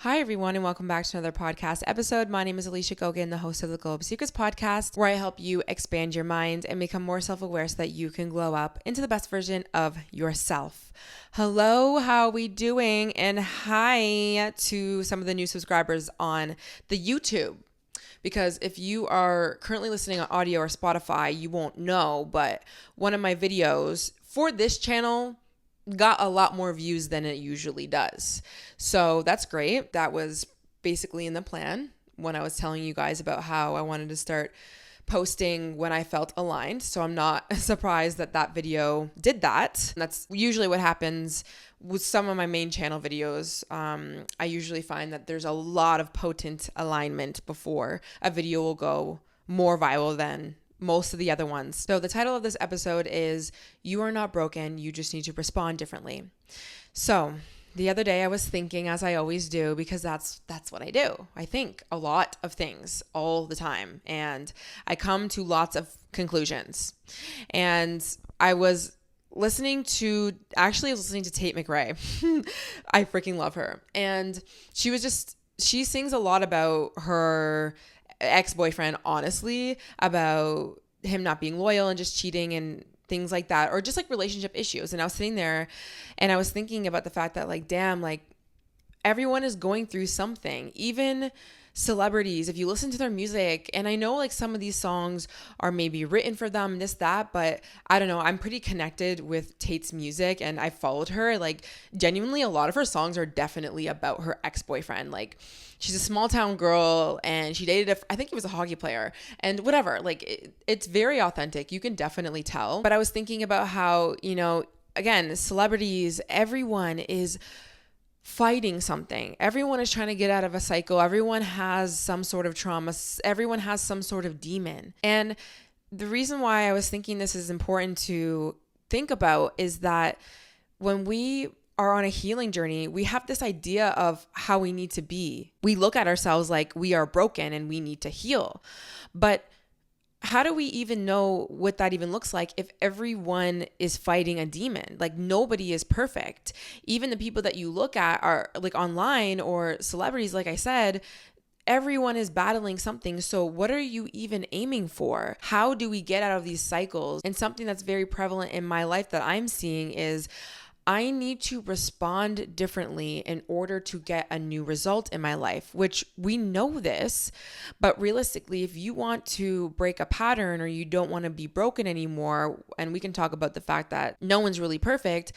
Hi, everyone, and welcome back to another podcast episode. My name is Alicia Gogan, the host of the Globe Secrets podcast, where I help you expand your mind and become more self-aware so that you can glow up into the best version of yourself. Hello, how are we doing? And hi to some of the new subscribers on the YouTube. Because if you are currently listening on audio or Spotify, you won't know, but one of my videos for this channel got a lot more views than it usually does. So that's great. That was basically in the plan when I was telling you guys about how I wanted to start posting when I felt aligned. So I'm not surprised that that video did that. That's usually what happens with some of my main channel videos. I usually find that there's a lot of potent alignment before a video will go more viral than most of the other ones. So the title of this episode is You Are Not Broken, You Just Need to Respond Differently. So the other day I was thinking, as I always do, because that's what I do. I think a lot of things all the time, and I come to lots of conclusions. And I was listening to Tate McRae. I freaking love her. And she sings a lot about her ex-boyfriend, honestly, about him not being loyal and just cheating and things like that, or just like relationship issues. And I was sitting there and I was thinking about the fact that everyone is going through something, even celebrities. If you listen to their music, and I know some of these songs are maybe written for them, this, that, but I don't know, I'm pretty connected with Tate's music and I followed her. Genuinely, a lot of her songs are definitely about her ex-boyfriend. She's a small town girl and she dated I think he was a hockey player and whatever. It's very authentic. You can definitely tell. But I was thinking about how, again, celebrities, everyone is fighting something. Everyone is trying to get out of a cycle. Everyone has some sort of trauma. Everyone has some sort of demon. And the reason why I was thinking this is important to think about is that when we are on a healing journey, we have this idea of how we need to be. We look at ourselves like we are broken and we need to heal. But how do we even know what that even looks like if everyone is fighting a demon? Nobody is perfect. Even the people that you look at are online or celebrities, like I said, everyone is battling something. So what are you even aiming for? How do we get out of these cycles? And something that's very prevalent in my life that I'm seeing is I need to respond differently in order to get a new result in my life, which we know this, but realistically, if you want to break a pattern or you don't want to be broken anymore, and we can talk about the fact that no one's really perfect,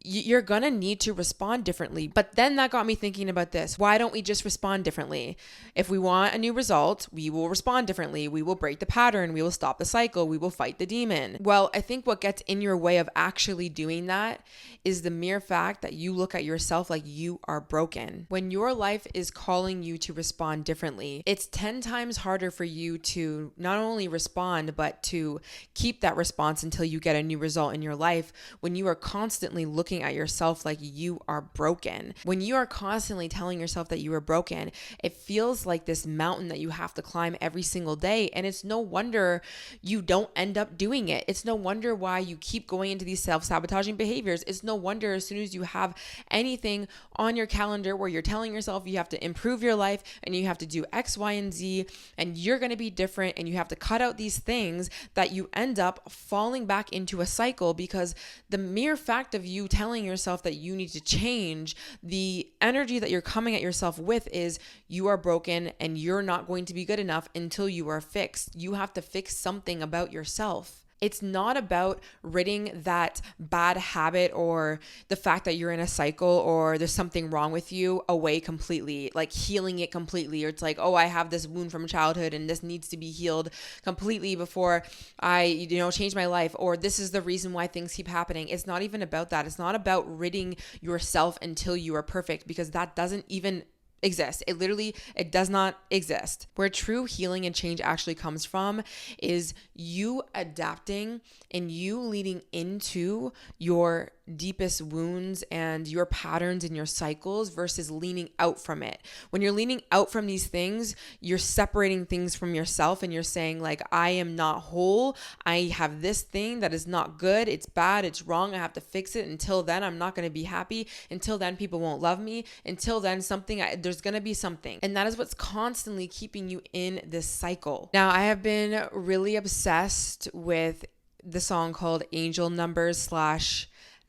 you're going to need to respond differently. But then that got me thinking about this. Why don't we just respond differently? If we want a new result, we will respond differently. We will break the pattern. We will stop the cycle. We will fight the demon. Well, I think what gets in your way of actually doing that is the mere fact that you look at yourself like you are broken. When your life is calling you to respond differently, it's 10 times harder for you to not only respond, but to keep that response until you get a new result in your life when you are constantly looking at yourself like you are broken. When you are constantly telling yourself that you are broken, it feels like this mountain that you have to climb every single day. And it's no wonder you don't end up doing it. It's no wonder why you keep going into these self-sabotaging behaviors. It's no wonder as soon as you have anything on your calendar where you're telling yourself you have to improve your life and you have to do X, Y, and Z, and you're going to be different and you have to cut out these things, that you end up falling back into a cycle because the mere fact of you telling yourself that you need to change, the energy that you're coming at yourself with is you are broken and you're not going to be good enough until you are fixed. You have to fix something about yourself. It's not about ridding that bad habit or the fact that you're in a cycle or there's something wrong with you away completely, healing it completely. Or it's I have this wound from childhood and this needs to be healed completely before I, change my life, or this is the reason why things keep happening. It's not even about that. It's not about ridding yourself until you are perfect, because that doesn't even exist. It does not exist. Where true healing and change actually comes from is you adapting and you leading into your deepest wounds and your patterns and your cycles versus leaning out from it. When you're leaning out from these things, you're separating things from yourself and you're saying like, I am not whole. I have this thing that is not good. It's bad. It's wrong. I have to fix it. Until then, I'm not going to be happy. Until then, people won't love me. Until then, there's going to be something. And that is what's constantly keeping you in this cycle. Now, I have been really obsessed with the song called Angel Numbers /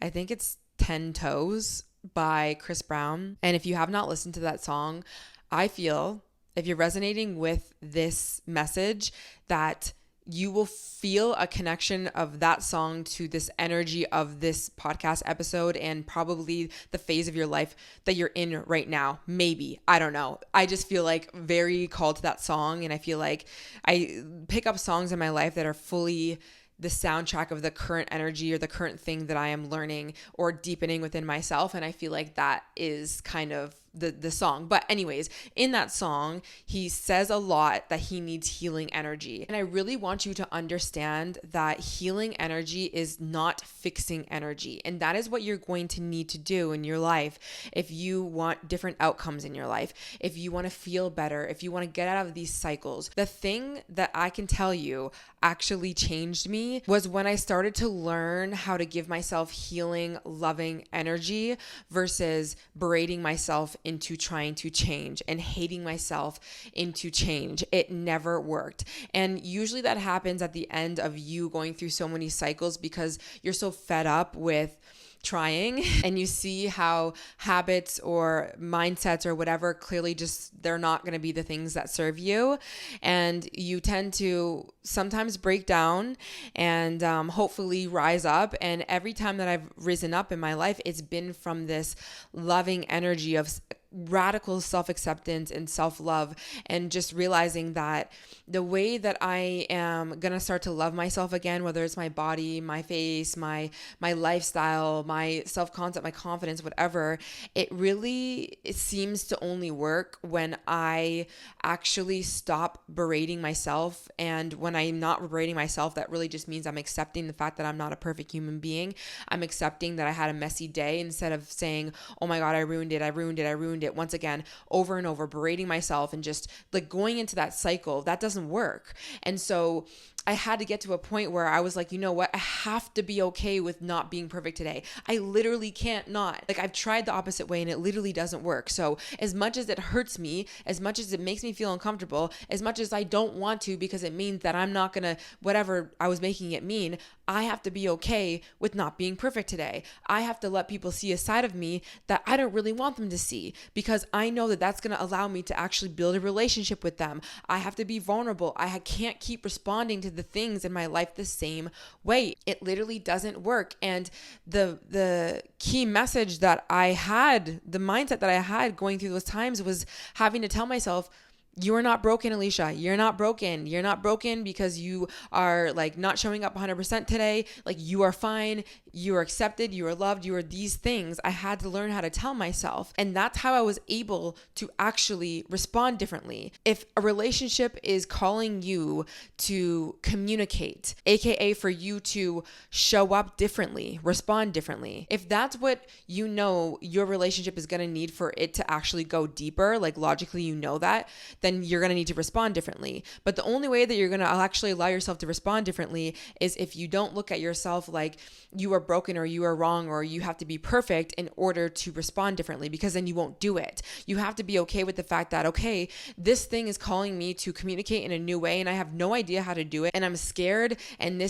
I think it's 10 Toes by Chris Brown. And if you have not listened to that song, I feel if you're resonating with this message that you will feel a connection of that song to this energy of this podcast episode and probably the phase of your life that you're in right now. Maybe. I don't know. I just feel like very called to that song. And I feel like I pick up songs in my life that are fully the soundtrack of the current energy or the current thing that I am learning or deepening within myself. And I feel like that is kind of the song. But anyways, in that song, he says a lot that he needs healing energy. And I really want you to understand that healing energy is not fixing energy. And that is what you're going to need to do in your life if you want different outcomes in your life, if you want to feel better, if you want to get out of these cycles. The thing that I can tell you actually changed me was when I started to learn how to give myself healing, loving energy versus berating myself into trying to change and hating myself into change. It never worked. And usually that happens at the end of you going through so many cycles because you're so fed up with trying and you see how habits or mindsets or whatever clearly just they're not going to be the things that serve you, and you tend to sometimes break down and hopefully rise up. And every time that I've risen up in my life, it's been from this loving energy of radical self-acceptance and self-love, and just realizing that the way that I am gonna start to love myself again, whether it's my body, my face, my lifestyle, my self-concept, my confidence, whatever, it seems to only work when I actually stop berating myself. And when I'm not berating myself, that really just means I'm accepting the fact that I'm not a perfect human being. I'm accepting that I had a messy day, instead of saying, oh my God, I ruined it once again, over and over, berating myself and just like going into that cycle. That doesn't work. And so I had to get to a point where I was like, you know what? I have to be okay with not being perfect today. I literally can't not. Like, I've tried the opposite way and it literally doesn't work. So as much as it hurts me, as much as it makes me feel uncomfortable, as much as I don't want to because it means that I'm not gonna, whatever I was making it mean, I have to be okay with not being perfect today. I have to let people see a side of me that I don't really want them to see, because I know that that's going to allow me to actually build a relationship with them. I have to be vulnerable. I can't keep responding to the things in my life the same way. It literally doesn't work. And the key message that I had, the mindset that I had going through those times, was having to tell myself, you are not broken, Alicia. You're not broken. You're not broken because you are like not showing up 100% today. Like, you are fine. You are accepted. You are loved. You are these things. I had to learn how to tell myself. And that's how I was able to actually respond differently. If a relationship is calling you to communicate, AKA for you to show up differently, respond differently, if that's what you know your relationship is going to need for it to actually go deeper, like logically you know that, then you're going to need to respond differently. But the only way that you're going to actually allow yourself to respond differently is if you don't look at yourself like you are broken or you are wrong or you have to be perfect in order to respond differently, because then you won't do it. You have to be okay with the fact that, okay, this thing is calling me to communicate in a new way and I have no idea how to do it and I'm scared and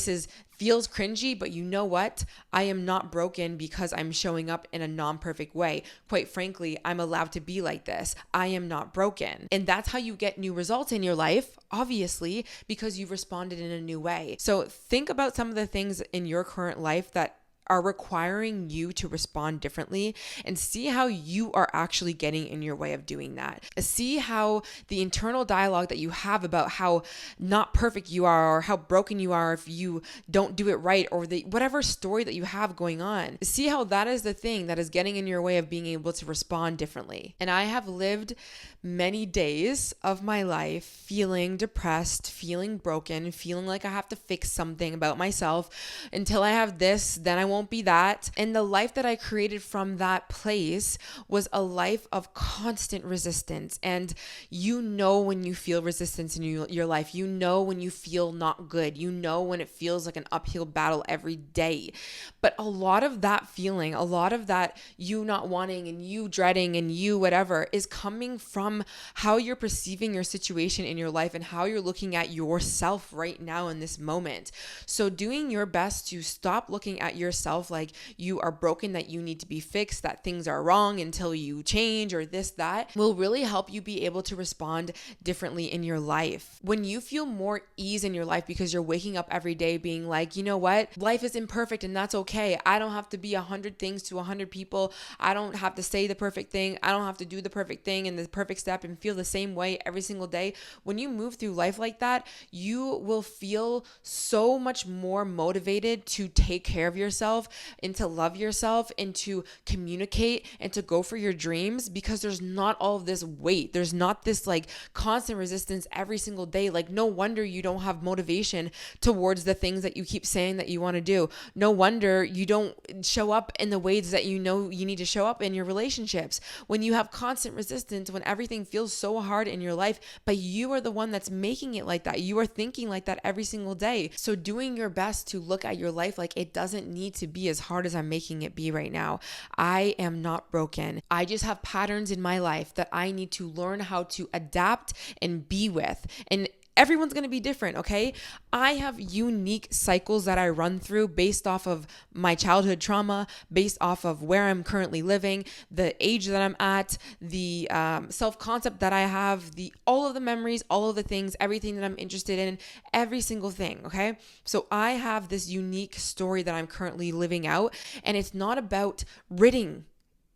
feels cringy, but you know what? I am not broken because I'm showing up in a non-perfect way. Quite frankly, I'm allowed to be like this. I am not broken. And that's how you get new results in your life, obviously, because you've responded in a new way. So think about some of the things in your current life that are requiring you to respond differently, and see how you are actually getting in your way of doing that. See how the internal dialogue that you have about how not perfect you are or how broken you are if you don't do it right, or whatever story that you have going on. See how that is the thing that is getting in your way of being able to respond differently. And I have lived many days of my life feeling depressed, feeling broken, feeling like I have to fix something about myself. Until I have this, then I won't won't be that. And the life that I created from that place was a life of constant resistance. And when you feel resistance in your life, when you feel not good, when it feels like an uphill battle every day. But a lot of that feeling, a lot of that you not wanting and you dreading and you whatever is coming from how you're perceiving your situation in your life and how you're looking at yourself right now in this moment. So doing your best to stop looking at yourself like you are broken, that you need to be fixed, that things are wrong until you change or this, that will really help you be able to respond differently in your life. When you feel more ease in your life because you're waking up every day being like, you know what, life is imperfect and that's okay. I don't have to be 100 things to 100 people. I don't have to say the perfect thing. I don't have to do the perfect thing and the perfect step and feel the same way every single day. When you move through life like that, you will feel so much more motivated to take care of yourself and to love yourself and to communicate and to go for your dreams, because there's not all of this weight. There's not this like constant resistance every single day. Like, no wonder you don't have motivation towards the things that you keep saying that you want to do. No wonder you don't show up in the ways that you know you need to show up in your relationships. When you have constant resistance, when everything feels so hard in your life, but you are the one that's making it like that. You are thinking like that every single day. So doing your best to look at your life like it doesn't need to be as hard as I'm making it be right now. I am not broken. I just have patterns in my life that I need to learn how to adapt and be with. And everyone's going to be different, okay? I have unique cycles that I run through based off of my childhood trauma, based off of where I'm currently living, the age that I'm at, the self-concept that I have, all of the memories, all of the things, everything that I'm interested in, every single thing, okay? So I have this unique story that I'm currently living out, and it's not about ridding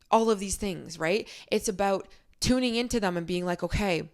all of these things, right? It's about tuning into them and being like, okay,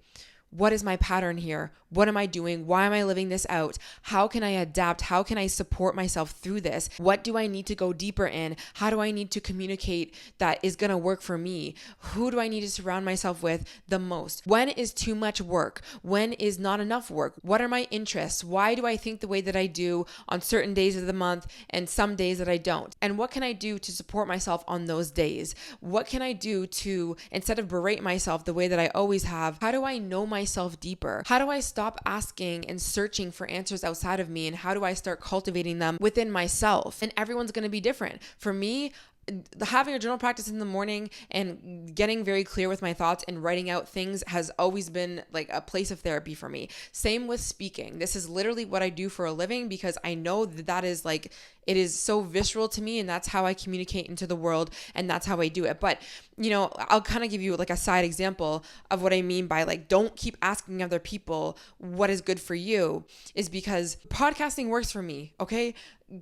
what is my pattern here? What am I doing? Why am I living this out? How can I adapt? How can I support myself through this? What do I need to go deeper in? How do I need to communicate that is going to work for me? Who do I need to surround myself with the most? When is too much work? When is not enough work? What are my interests? Why do I think the way that I do on certain days of the month and some days that I don't? And what can I do to support myself on those days? What can I do to, instead of berate myself the way that I always have, how do I know myself deeper? How do I stop asking and searching for answers outside of me? And how do I start cultivating them within myself? And everyone's going to be different. For me, having a journal practice in the morning and getting very clear with my thoughts and writing out things has always been like a place of therapy for me. Same with speaking. This is literally what I do for a living because I know that is like, it is so visceral to me, and that's how I communicate into the world, and that's how I do it. But, you know, I'll kind of give you like a side example of what I mean by like, don't keep asking other people what is good for you, is because podcasting works for me, okay?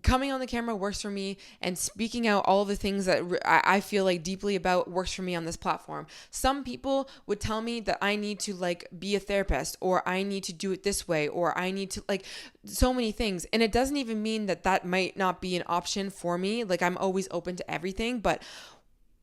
Coming on the camera works for me, and speaking out all of the things that I feel like deeply about works for me on this platform. Some people would tell me that I need to like be a therapist, or I need to do it this way, or I need to like so many things. And it doesn't even mean that might not be an option for me. Like, I'm always open to everything, but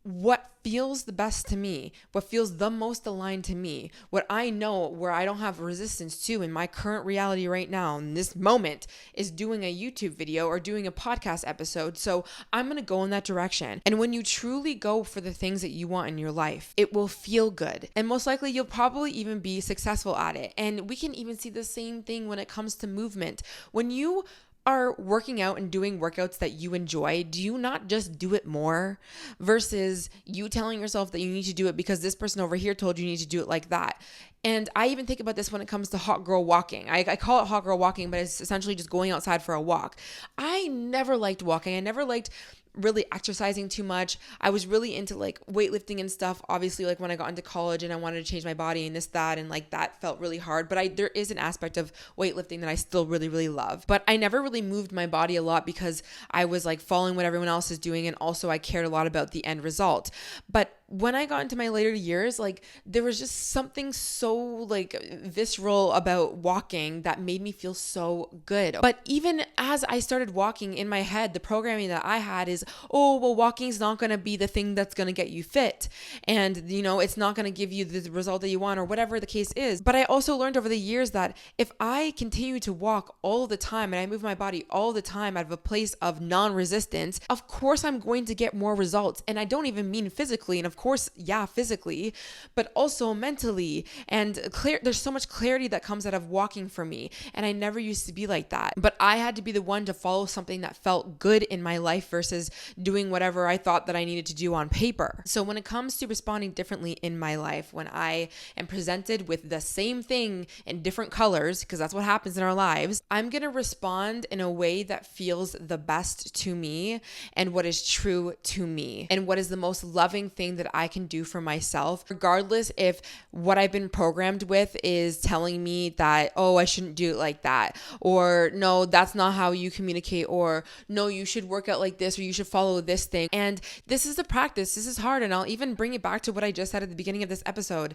what feels the best to me, what feels the most aligned to me, what I know where I don't have resistance to in my current reality right now in this moment is doing a YouTube video or doing a podcast episode. So I'm going to go in that direction. And when you truly go for the things that you want in your life, it will feel good. And most likely you'll probably even be successful at it. And we can even see the same thing when it comes to movement. When you are working out and doing workouts that you enjoy, do you not just do it more versus you telling yourself that you need to do it because this person over here told you need to do it like that? And I even think about this when it comes to hot girl walking. I call it hot girl walking, but it's essentially just going outside for a walk. I never liked walking. I never liked really exercising too much. I was really into like weightlifting and stuff, obviously, like when I got into college and I wanted to change my body and this, that, and like that felt really hard. But there is an aspect of weightlifting that I still really, really love. But I never really moved my body a lot because I was like following what everyone else is doing, and also I cared a lot about the end result. But when I got into my later years, like there was just something so like visceral about walking that made me feel so good. But even as I started walking, in my head, the programming that I had is, oh, well, walking is not going to be the thing that's going to get you fit. And, it's not going to give you the result that you want or whatever the case is. But I also learned over the years that if I continue to walk all the time and I move my body all the time out of a place of non-resistance, of course I'm going to get more results. And I don't even mean physically. And of course, yeah, physically, but also mentally. And there's so much clarity that comes out of walking for me. And I never used to be like that. But I had to be the one to follow something that felt good in my life versus doing whatever I thought that I needed to do on paper. So when it comes to responding differently in my life, when I am presented with the same thing in different colors, because that's what happens in our lives, I'm going to respond in a way that feels the best to me and what is true to me and what is the most loving thing that I can do for myself, regardless if what I've been programmed with is telling me that, oh, I shouldn't do it like that, or no, that's not how you communicate, or no, you should work out like this, or you should follow this thing. And this is a practice. This is hard. And I'll even bring it back to what I just said at the beginning of this episode.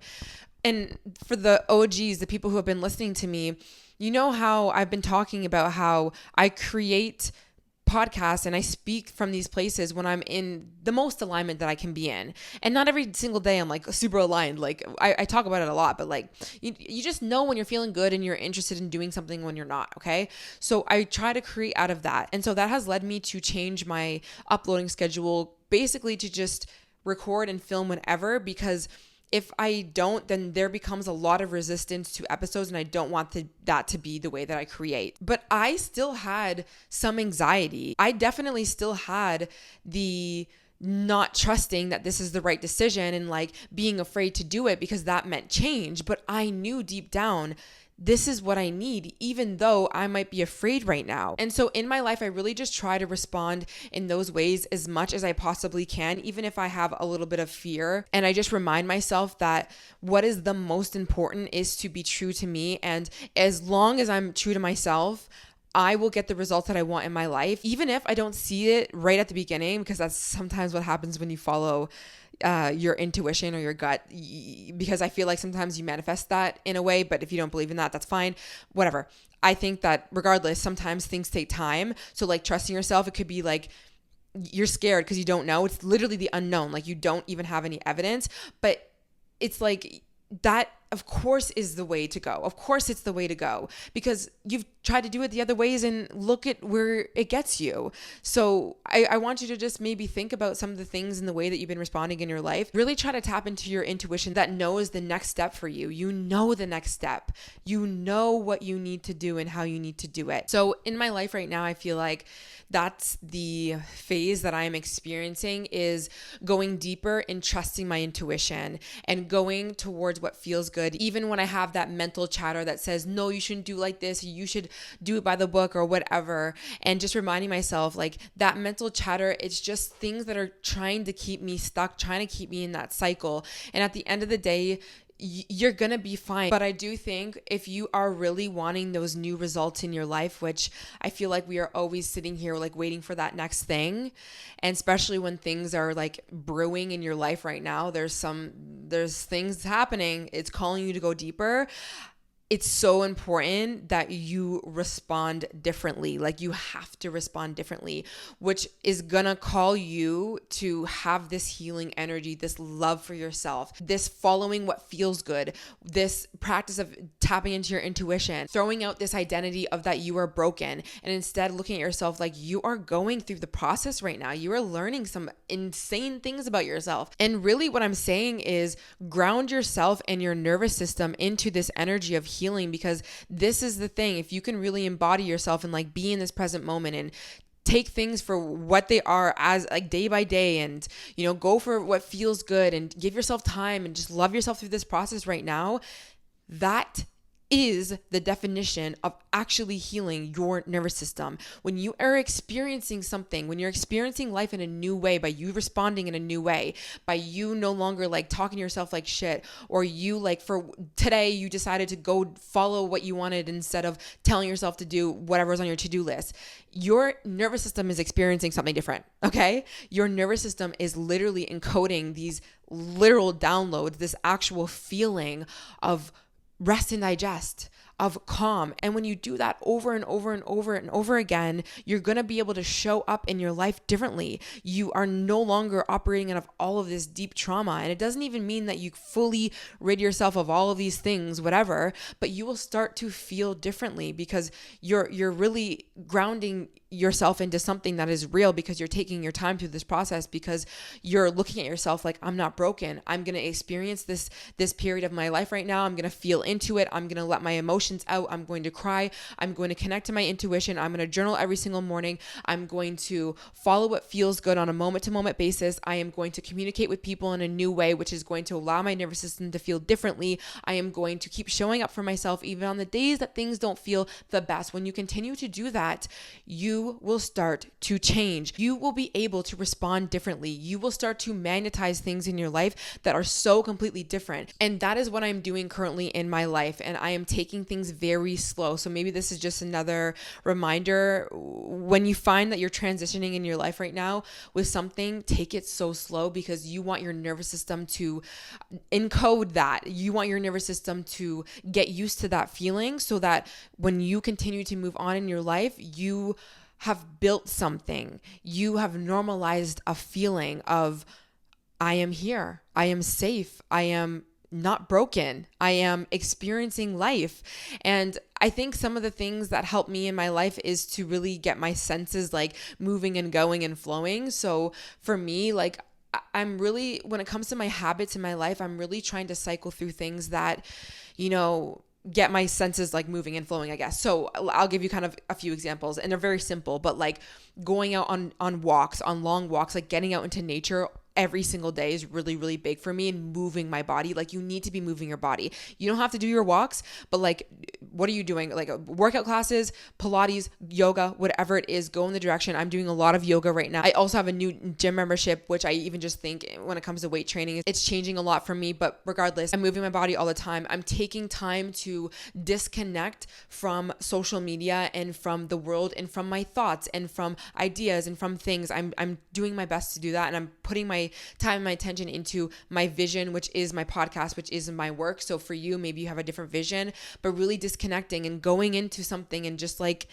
And for the OGs, the people who have been listening to me, you know how I've been talking about how I create podcasts and I speak from these places when I'm in the most alignment that I can be in. And not every single day I'm like super aligned. Like I talk about it a lot, but like you just know when you're feeling good and you're interested in doing something when you're not. Okay. So I try to create out of that. And so that has led me to change my uploading schedule, basically to just record and film whenever, because if I don't, then there becomes a lot of resistance to episodes, and I don't want that to be the way that I create. But I still had some anxiety. I definitely still had the not trusting that this is the right decision and like being afraid to do it because that meant change. But I knew deep down, this is what I need, even though I might be afraid right now. And so in my life, I really just try to respond in those ways as much as I possibly can, even if I have a little bit of fear. And I just remind myself that what is the most important is to be true to me. And as long as I'm true to myself, I will get the results that I want in my life, even if I don't see it right at the beginning, because that's sometimes what happens when you follow your intuition or your gut, because I feel like sometimes you manifest that in a way, but if you don't believe in that, that's fine, whatever. I think that regardless, sometimes things take time. So like trusting yourself, it could be like you're scared because you don't know. It's literally the unknown. Like you don't even have any evidence, but it's like that of course is the way to go. Of course it's the way to go because you've tried to do it the other ways and look at where it gets you. So I want you to just maybe think about some of the things in the way that you've been responding in your life. Really try to tap into your intuition that knows the next step for you. You know the next step. You know what you need to do and how you need to do it. So in my life right now, I feel like that's the phase that I'm experiencing, is going deeper in trusting my intuition and going towards what feels good. Even when I have that mental chatter that says, no, you shouldn't do like this, you should do it by the book or whatever. And just reminding myself like that mental chatter, it's just things that are trying to keep me stuck, trying to keep me in that cycle. And at the end of the day, you're going to be fine. But I do think if you are really wanting those new results in your life, which I feel like we are always sitting here like waiting for that next thing. And especially when things are like brewing in your life right now, there's things happening. It's calling you to go deeper. It's so important that you respond differently. Like you have to respond differently, which is gonna call you to have this healing energy, this love for yourself, this following what feels good, this practice of tapping into your intuition, throwing out this identity of that you are broken, and instead looking at yourself like you are going through the process right now. You are learning some insane things about yourself. And really what I'm saying is ground yourself and your nervous system into this energy of healing, because this is the thing. If you can really embody yourself and like be in this present moment and take things for what they are as like day by day, and go for what feels good and give yourself time and just love yourself through this process right now, that is the definition of actually healing your nervous system. When you are experiencing something, when you're experiencing life in a new way, by you responding in a new way, by you no longer like talking to yourself like shit, or you like for today, you decided to go follow what you wanted instead of telling yourself to do whatever's on your to-do list. Your nervous system is experiencing something different, okay? Your nervous system is literally encoding these literal downloads, this actual feeling of rest and digest, of calm. And when you do that over and over and over and over again, you're going to be able to show up in your life differently. You are no longer operating out of all of this deep trauma. And it doesn't even mean that you fully rid yourself of all of these things, whatever, but you will start to feel differently because you're really grounding yourself into something that is real, because you're taking your time through this process, because you're looking at yourself like, I'm not broken. I'm going to experience this period of my life right now. I'm going to feel into it. I'm going to let my emotions out. I'm going to cry. I'm going to connect to my intuition. I'm going to journal every single morning. I'm going to follow what feels good on a moment to moment basis. I am going to communicate with people in a new way, which is going to allow my nervous system to feel differently. I am going to keep showing up for myself, even on the days that things don't feel the best. When you continue to do that, you will start to change. You will be able to respond differently. You will start to magnetize things in your life that are so completely different. And that is what I'm doing currently in my life. And I am taking things very slow. So maybe this is just another reminder. When you find that you're transitioning in your life right now with something, take it so slow, because you want your nervous system to encode that. You want your nervous system to get used to that feeling, so that when you continue to move on in your life, you have built something. You have normalized a feeling of, I am here. I am safe. I am not broken. I am experiencing life. And I think some of the things that help me in my life is to really get my senses like moving and going and flowing. So for me, like, I'm really, when it comes to my habits in my life, I'm really trying to cycle through things that, get my senses like moving and flowing, I guess. So I'll give you kind of a few examples, and they're very simple, but like going out on walks, on long walks, like getting out into nature every single day is really, really big for me, and moving my body. Like, you need to be moving your body. You don't have to do your walks, but like, what are you doing? Like workout classes, Pilates, yoga, whatever it is, go in the direction. I'm doing a lot of yoga right now. I also have a new gym membership, which I even just think when it comes to weight training, it's changing a lot for me. But regardless, I'm moving my body all the time. I'm taking time to disconnect from social media and from the world and from my thoughts and from ideas and from things. I'm doing my best to do that. And I'm putting my time and my attention into my vision, which is my podcast, which is my work. So for you, maybe you have a different vision, but really disconnecting and going into something and just like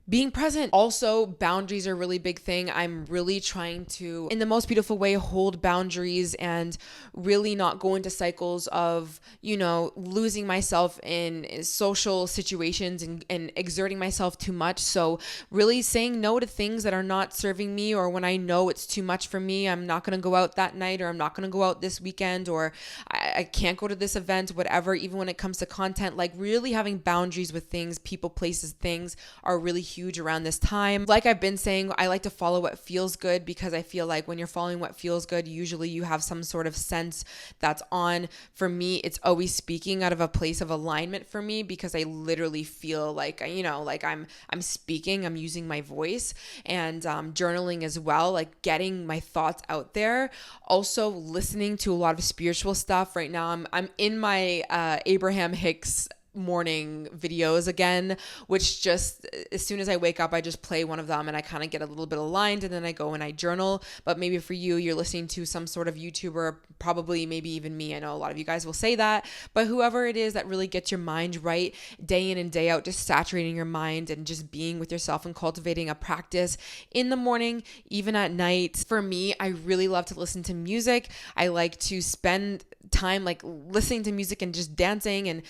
being present. Also, boundaries are a really big thing. I'm really trying to, in the most beautiful way, hold boundaries and really not go into cycles of, losing myself in social situations and exerting myself too much. So really saying no to things that are not serving me, or when I know it's too much for me, I'm not going to go out that night, or I'm not going to go out this weekend, or I can't go to this event, whatever. Even when it comes to content, like really having boundaries with things, people, places, things are really huge around this time. Like I've been saying, I like to follow what feels good, because I feel like when you're following what feels good, usually you have some sort of sense that's on. For me, it's always speaking out of a place of alignment for me, because I literally feel like, like I'm speaking, I'm using my voice, and journaling as well, like getting my thoughts out there. Also listening to a lot of spiritual stuff. Right now I'm in my Abraham Hicks morning videos again, which just as soon as I wake up, I just play one of them and I kind of get a little bit aligned, and then I go and I journal. But maybe for you, you're listening to some sort of YouTuber, probably maybe even me. I know a lot of you guys will say that, but whoever it is that really gets your mind right day in and day out, just saturating your mind and just being with yourself and cultivating a practice in the morning, even at night. For me, I really love to listen to music. I like to spend time like listening to music and just dancing and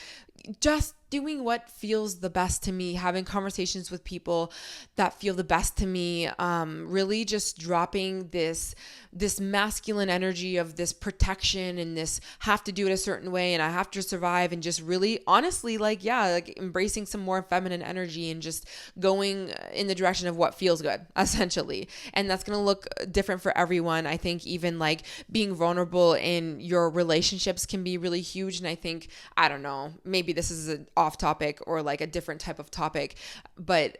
just doing what feels the best to me, having conversations with people that feel the best to me, really just dropping this masculine energy of this protection and this have to do it a certain way and I have to survive, and just really honestly like embracing some more feminine energy and just going in the direction of what feels good, essentially. And that's going to look different for everyone. I think even like being vulnerable in your relationships can be really huge. And I think, I don't know, maybe this is off topic or like a different type of topic. But,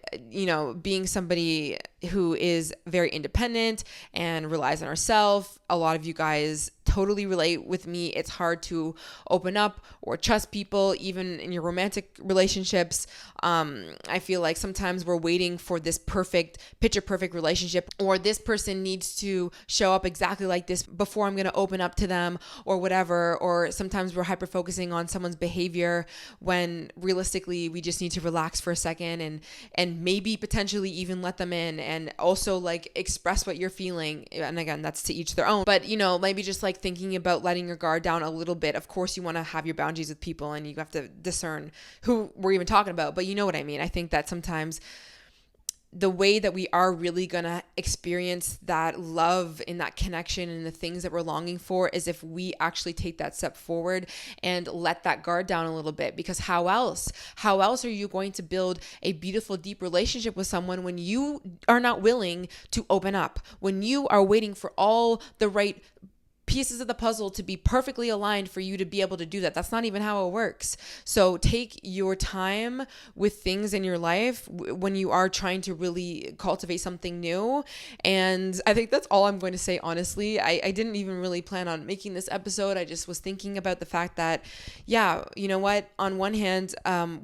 being somebody who is very independent and relies on herself, a lot of you guys totally relate with me. It's hard to open up or trust people, even in your romantic relationships. I feel like sometimes we're waiting for this picture perfect relationship, or this person needs to show up exactly like this before I'm going to open up to them or whatever. Or sometimes we're hyper focusing on someone's behavior when realistically we just need to relax for a second and maybe potentially even let them in, and also like express what you're feeling. And again, that's to each their own, but maybe just like thinking about letting your guard down a little bit. Of course you want to have your boundaries with people and you have to discern who we're even talking about, but you know what I mean. I think that sometimes the way that we are really going to experience that love and that connection and the things that we're longing for is if we actually take that step forward and let that guard down a little bit. Because how else are you going to build a beautiful, deep relationship with someone when you are not willing to open up, when you are waiting for all the right pieces of the puzzle to be perfectly aligned for you to be able to do that? That's not even how it works. So take your time with things in your life when you are trying to really cultivate something new. And I think that's all I'm going to say, honestly. I didn't even really plan on making this episode. I just was thinking about the fact that, yeah, you know what? On one hand,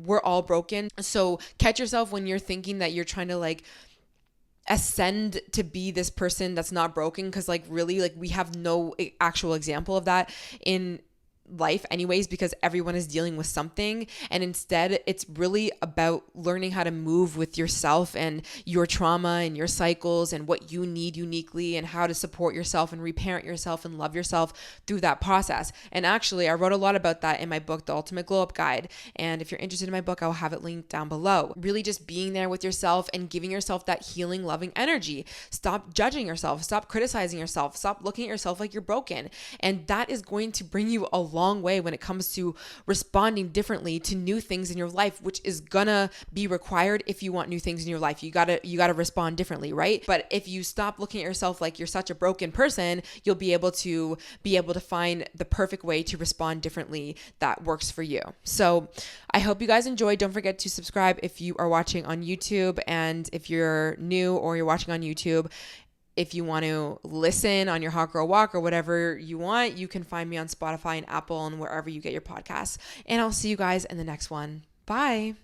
we're all broken. So catch yourself when you're thinking that you're trying to like ascend to be this person that's not broken, because like really, like we have no actual example of that in life anyways, because everyone is dealing with something. And instead it's really about learning how to move with yourself and your trauma and your cycles and what you need uniquely, and how to support yourself and reparent yourself and love yourself through that process. And actually I wrote a lot about that in my book, The Ultimate Glow Up Guide, and if you're interested in my book, I'll have it linked down below. Really just being there with yourself and giving yourself that healing, loving energy. Stop judging yourself, stop criticizing yourself, stop looking at yourself like you're broken, and that is going to bring you a long way when it comes to responding differently to new things in your life, which is gonna be required if you want new things in your life. You gotta respond differently, right? But if you stop looking at yourself like you're such a broken person, you'll be able to find the perfect way to respond differently that works for you. So I hope you guys enjoyed. Don't forget to subscribe if you are watching on YouTube, and if you're new or you're watching on YouTube, if you want to listen on your hot girl walk or whatever you want, you can find me on Spotify and Apple and wherever you get your podcasts. And I'll see you guys in the next one. Bye.